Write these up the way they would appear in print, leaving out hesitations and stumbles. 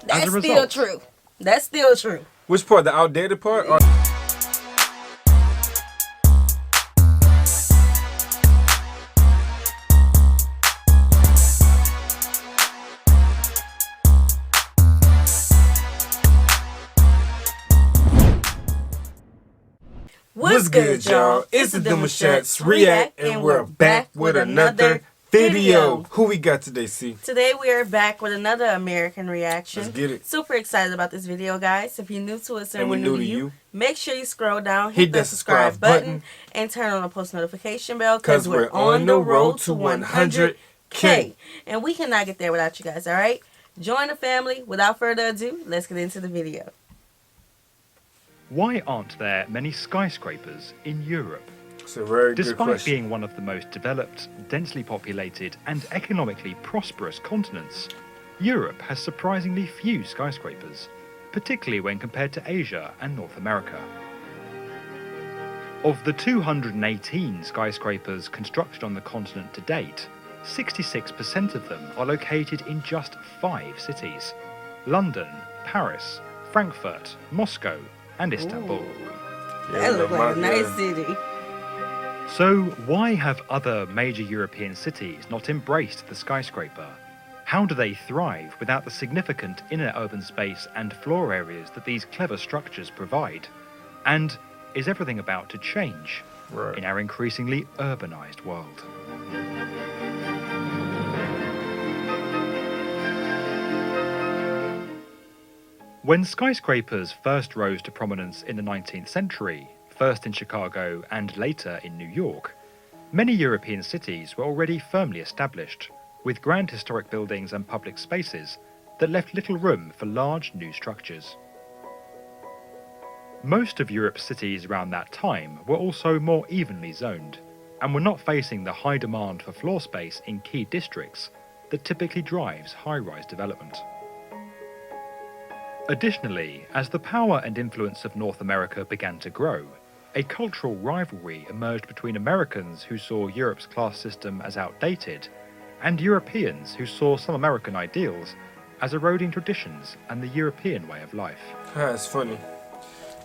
That's still true. That's still true. Which part? The outdated part? Or What's good, y'all? It's the Demouchet REACT, and we're back with another video. Who we got today, C? Today we are back with another American reaction. Let's get it. Super excited about this video, guys. If you're new to us and we're new new to to you, make sure you scroll down, hit that subscribe button, and turn on the post notification bell because we're on the road to 100K. And we cannot get there without you guys, all right? Join the family. Without further ado, let's get into the video. Why aren't there many skyscrapers in Europe? It's a very good Despite question. being one of the most developed, densely populated and economically prosperous continents, Europe has surprisingly few skyscrapers, particularly when compared to Asia and North America. Of the 218 skyscrapers constructed on the continent to date, 66% of them are located in just 5 cities: London, Paris, Frankfurt, Moscow, and Istanbul. That looks like a nice city. So why have other major European cities not embraced the skyscraper? How do they thrive without the significant inner urban space and floor areas that these clever structures provide? And is everything about to change in our increasingly urbanized world? When skyscrapers first rose to prominence in the 19th century, first in Chicago and later in New York, many European cities were already firmly established, with grand historic buildings and public spaces that left little room for large new structures. Most of Europe's cities around that time were also more evenly zoned, and were not facing the high demand for floor space in key districts that typically drives high-rise development. Additionally, as the power and influence of North America began to grow, a cultural rivalry emerged between Americans who saw Europe's class system as outdated, and Europeans who saw some American ideals as eroding traditions and the European way of life. That's funny.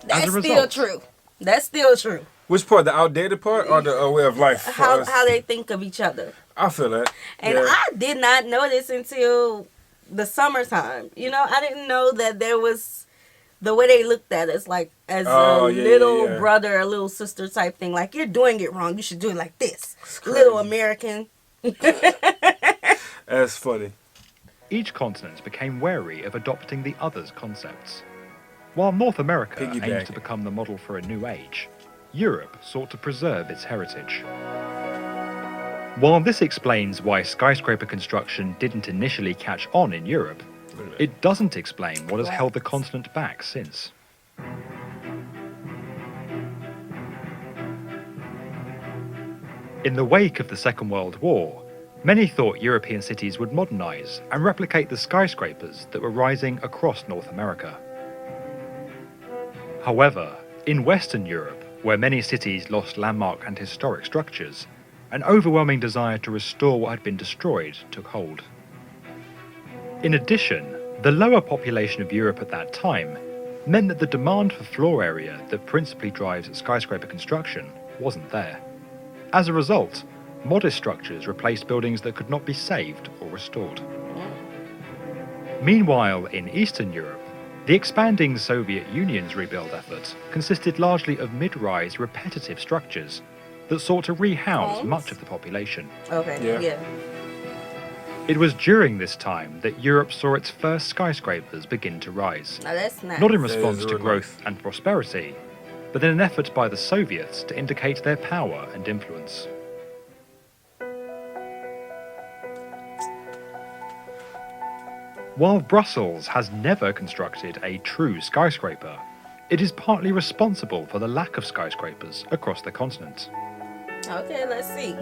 That's still true. That's still true. Which part? The outdated part or the way of life? How they think of each other. I feel that. And I did not know this until the summertime. You know, I didn't know that there was the way they looked at us, like as a little brother, a little sister type thing. Like, you're doing it wrong. You should do it like this. Little American. That's funny. Each continent became wary of adopting the other's concepts. While North America aimed to become the model for a new age, Europe sought to preserve its heritage. While this explains why skyscraper construction didn't initially catch on in Europe, it doesn't explain what has held the continent back since. In the wake of the Second World War, many thought European cities would modernize and replicate the skyscrapers that were rising across North America. However, in Western Europe, where many cities lost landmark and historic structures, an overwhelming desire to restore what had been destroyed took hold. In addition, the lower population of Europe at that time meant that the demand for floor area that principally drives skyscraper construction wasn't there. As a result, modest structures replaced buildings that could not be saved or restored. Meanwhile, in Eastern Europe, the expanding Soviet Union's rebuild effort consisted largely of mid-rise repetitive structures that sought to rehouse much of the population. It was during this time that Europe saw its first skyscrapers begin to rise. Now that's nice. Not in response to growth and prosperity, but in an effort by the Soviets to indicate their power and influence. While Brussels has never constructed a true skyscraper, it is partly responsible for the lack of skyscrapers across the continent. Okay, let's see.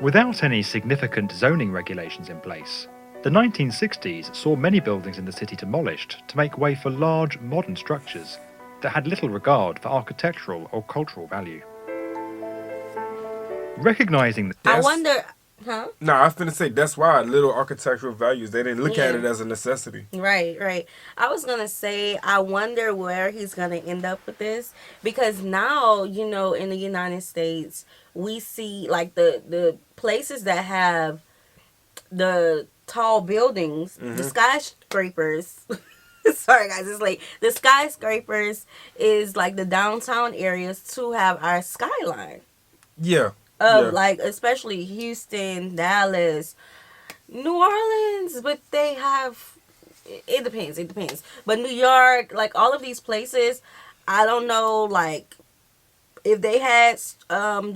Without any significant zoning regulations in place, the 1960s saw many buildings in the city demolished to make way for large, modern structures that had little regard for architectural or cultural value. Recognizing that... I wonder Huh? No, I was finna say that's why little architectural values. They didn't look at it as a necessity. Right. I was gonna say, I wonder where he's gonna end up with this, because now, in the United States, we see like the places that have the tall buildings, the skyscrapers. Sorry guys, it's late. The skyscrapers is like the downtown areas to have our skyline Yeah. of like, especially Houston, Dallas, New Orleans, but they have, it depends. But New York, like all of these places, I don't know, like if they had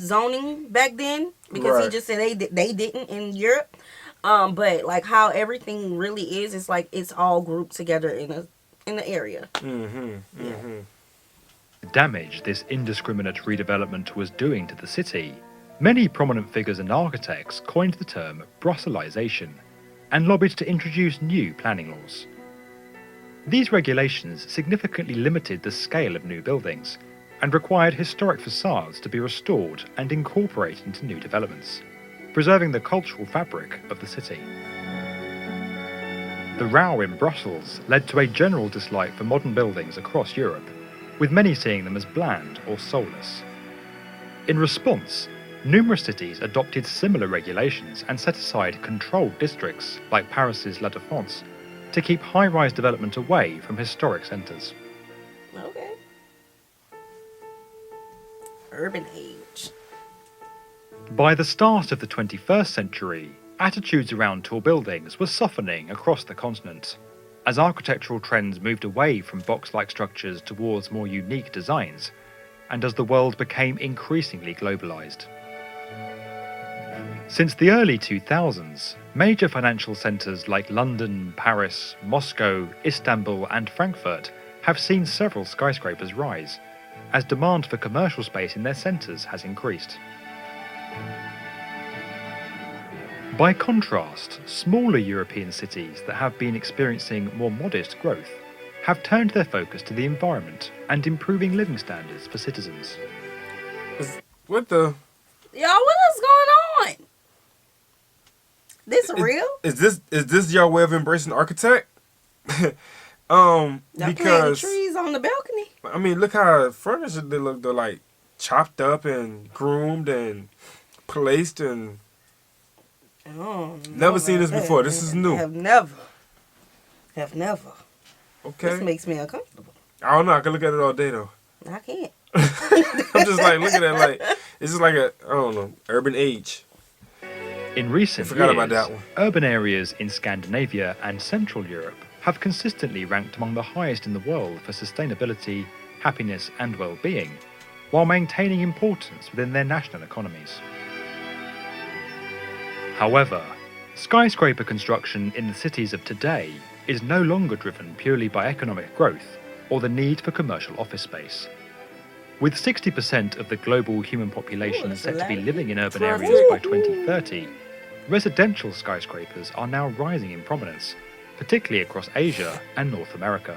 zoning back then, because he just said they didn't in Europe. But like how everything really is like it's all grouped together in the area. The damage this indiscriminate redevelopment was doing to the city, many prominent figures and architects coined the term Brusselisation and lobbied to introduce new planning laws. These regulations significantly limited the scale of new buildings and required historic facades to be restored and incorporated into new developments, preserving the cultural fabric of the city. The row in Brussels led to a general dislike for modern buildings across Europe, with many seeing them as bland or soulless. In response, numerous cities adopted similar regulations and set aside controlled districts, like Paris's La Défense, to keep high-rise development away from historic centres. Okay. Urban age. By the start of the 21st century, attitudes around tall buildings were softening across the continent, as architectural trends moved away from box-like structures towards more unique designs, and as the world became increasingly globalised. Since the early 2000s, major financial centres like London, Paris, Moscow, Istanbul and Frankfurt have seen several skyscrapers rise, as demand for commercial space in their centres has increased. By contrast, smaller European cities that have been experiencing more modest growth have turned their focus to the environment and improving living standards for citizens. What the? Y'all, what is going on? This real? Is this your way of embracing architect? Y'all planting because trees on the balcony? I mean, look how furniture they look. They're like chopped up and groomed and placed and. Oh, Never seen this before. This is new. Have never. Okay. This makes me uncomfortable. I don't know. I can look at it all day though. I can't. I'm just like looking at it like it's just like a urban age. In recent I forgot years, about that one. urban areas in Scandinavia and Central Europe have consistently ranked among the highest in the world for sustainability, happiness and well-being, while maintaining importance within their national economies. However, skyscraper construction in the cities of today is no longer driven purely by economic growth or the need for commercial office space. With 60% of the global human population set to be living in urban areas by 2030, residential skyscrapers are now rising in prominence, particularly across Asia and North America.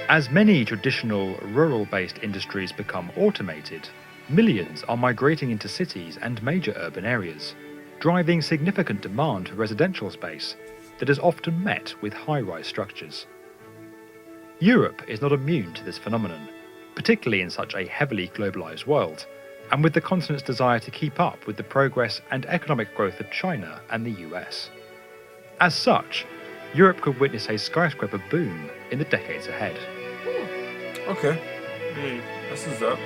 As many traditional rural-based industries become automated, millions are migrating into cities and major urban areas, driving significant demand for residential space that is often met with high-rise structures. Europe is not immune to this phenomenon, particularly in such a heavily globalised world, and with the continent's desire to keep up with the progress and economic growth of China and the US. As such, Europe could witness a skyscraper boom in the decades ahead. Okay. This is up.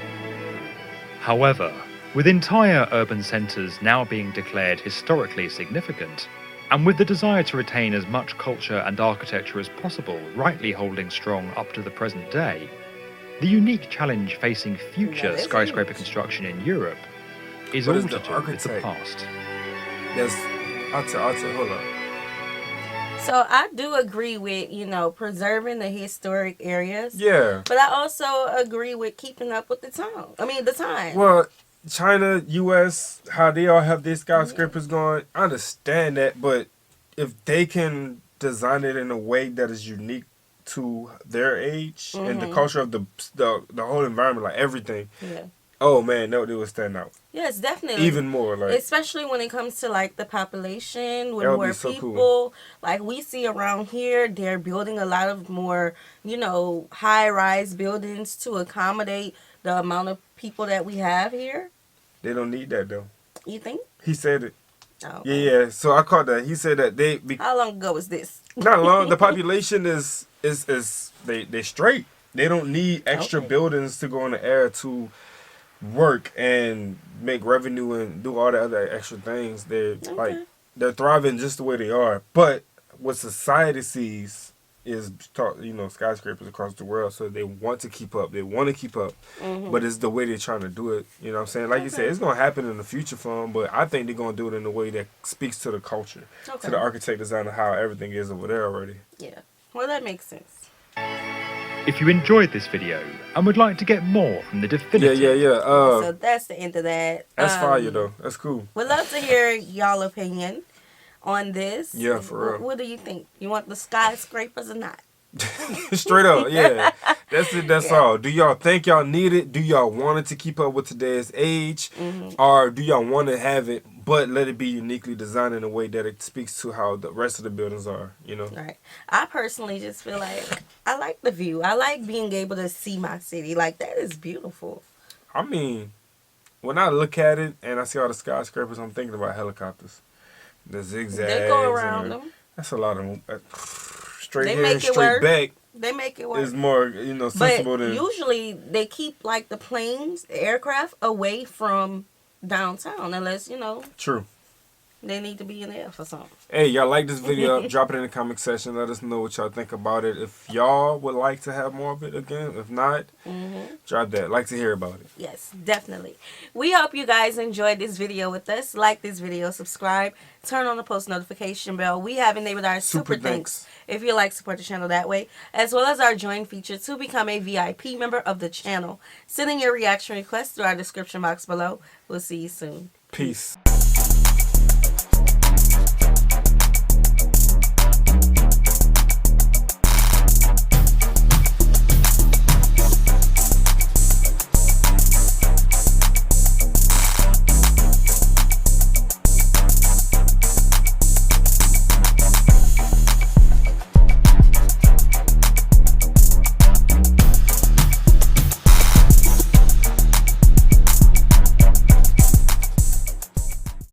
However, with entire urban centres now being declared historically significant, and with the desire to retain as much culture and architecture as possible rightly holding strong up to the present day, the unique challenge facing future skyscraper construction in Europe is all to do with the past. Yes, I'll tell, hold on. So I do agree with, preserving the historic areas. Yeah. But I also agree with keeping up with the time. Well, China, US, how they all have their skyscrapers going, I understand that, but if they can design it in a way that is unique to their age and the culture of the whole environment, like everything, Oh man, no, they would stand out. Yes, definitely. Even more, like, especially when it comes to like the population with that would more be so people. cool. Like we see around here, they're building a lot of more, high-rise buildings to accommodate the amount of people that we have here. They don't need that though. You think? He said it. Oh, Yeah. So I caught that. He said that How long ago was this? not long. The population is they straight. They don't need extra buildings to go in the air to work and make revenue and do all the other extra things. They're they're thriving just the way they are. But what society sees is skyscrapers across the world, so they want to keep up. They want to keep up, but it's the way they're trying to do it. You know what I'm saying? Like you said, it's gonna happen in the future for them, but I think they're gonna do it in a way that speaks to the culture, to the architect designer, how everything is over there already. Yeah, well, that makes sense. If you enjoyed this video and would like to get more from the definitive... Yeah. So that's the end of that. That's fire though. That's cool. We'd love to hear y'all opinion on this. Yeah, for real. What do you think? You want the skyscrapers or not? Straight up, yeah. That's it. That's all. Do y'all think y'all need it? Do y'all want it to keep up with today's age, or do y'all want to have it, but let it be uniquely designed in a way that it speaks to how the rest of the buildings are? Right. I personally just feel like I like the view. I like being able to see my city. Like that is beautiful. I mean, when I look at it and I see all the skyscrapers, I'm thinking about helicopters. The zigzags. They go around them. That's a lot of straight They here, make it straight work. back. They make it work. Is more, sensible but than. Usually they keep like the planes, the aircraft away from downtown, unless True. they need to be in there for something. Hey, y'all like this video? Drop it in the comment section. Let us know what y'all think about it. If y'all would like to have more of it again, if not, drop that. Like to hear about it. Yes, definitely. We hope you guys enjoyed this video with us. Like this video, subscribe, turn on the post notification bell. We have enabled our super thanks if you like support the channel that way, as well as our join feature to become a VIP member of the channel. Send in your reaction requests through our description box below. We'll see you soon. Peace.